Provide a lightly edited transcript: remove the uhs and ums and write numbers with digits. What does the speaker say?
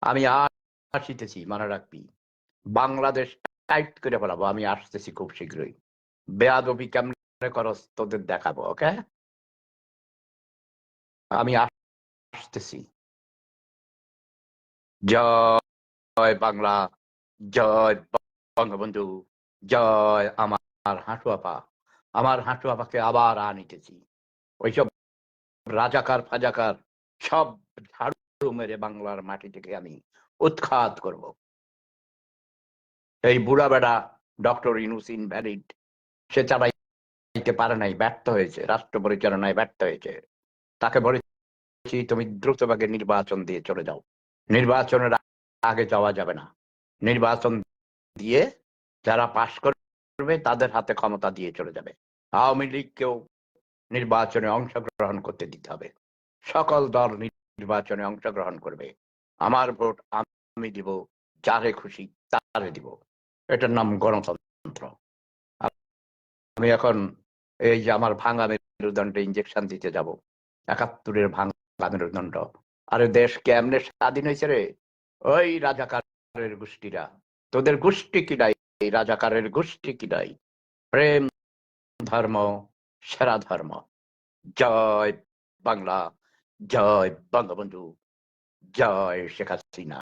আমি আসিতেছি, মনে রাখবি। বাংলাদেশ টাইট করে ফেলাবো। আমি আসতেছি খুব শীঘ্রই। বেয়াদবি কেমনে করস তোদের দেখাবো। ওকে, আমি আসতেছি। জয় বাংলা, জয় বঙ্গবন্ধু, জয় আমার হাঁটু আপা। আমার হাঁটু আপাকে আবার আনিতেছি। ওইসব রাজাকার ফাজাকার সব ঝাড়ু মেরে বাংলার মাটি থেকে আমি উৎখাত করব। এই বুড়া বেড়া ডক্টর ইউনূস ইনভ্যালিড, সে চালাইতে পারে নাই, ব্যর্থ হয়েছে, রাষ্ট্র পরিচালনায় ব্যর্থ হয়েছে। তাকে বলেছি তুমি দ্রুতভাবে নির্বাচন দিয়ে চলে যাও। নির্বাচনের আগে যাওয়া যাবে না। নির্বাচন দিয়ে যারা পাশ করবে তাদের হাতে ক্ষমতা দিয়ে চলে যাবে। আওয়ামী লীগকেও নির্বাচনে অংশগ্রহণ করতে দিতে হবে। সকল দল নির্বাচনে অংশগ্রহণ করবে। আমার ভোট আমি দিব, যারে খুশি তারে দিব। এটার নাম গণতন্ত্র। আমি এখন এই যে আমার ভাঙা মেরুদণ্ডে ইঞ্জেকশন দিতে যাব, ৭১-এর ভাঙা মেরুদণ্ড। আরে দেশ কেমনে স্বাধীন হয়েছে রে? ওই রাজাকারের গোষ্ঠীরা, তোদের গোষ্ঠী কি নাই? এই রাজাকারের গোষ্ঠী কি নাই? প্রেম ধর্ম সেরা ধর্ম। জয় বাংলা, জয় বঙ্গবন্ধু, জয় শেখ হাসিনা।